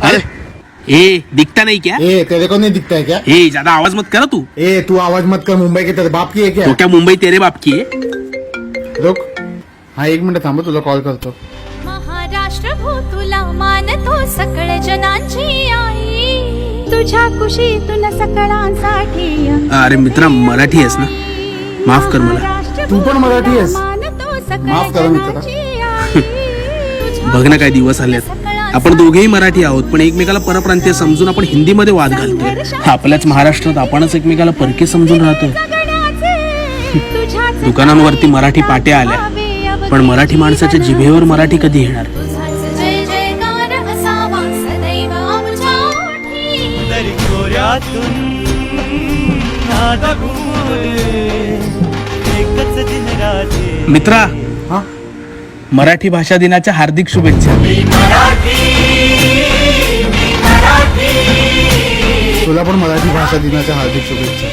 अरे ए दिखता नहीं क्या? ए तेरे को नहीं दिखता है क्या? ए ज्यादा आवाज मत करो तू। ए तू आवाज मत कर, मुंबई के तेरे बाप की है क्या? तो क्या मुंबई तेरे बाप की है? रुक, हा 1 मिनिट थांब, तुला कॉल करतो. महाराष्ट्र भू तुला मानतो सकळ जनांची आई, तुझ्या कुशीतून सकळांसाठी अरे मित्रा मराठी आहेस ना, माफ कर मला. तू पण मराठी आहेस? माफ करा मित्रा. बघ ना काय दिवस आलेत. आपण दोघेही मराठी आहोत पण एकमेकाला परप्रांतीय समजून आपण हिंदीमध्ये वाद घालतोय. आपल्याच महाराष्ट्रात आपणच एकमेकाला परके समजून राहतोय. दुकानांवरती मराठी पाट्या आल्या पण मराठी माणसाच्या जिभेवर मराठी कधी येणार? जय जयकार असावा सदैव आमच्या ओठी. मित्रा, हा मराठी भाषा दिनाच्या हार्दिक शुभेच्छा. तुला पण मराठी भाषा दिनाच्या हार्दिक शुभेच्छा.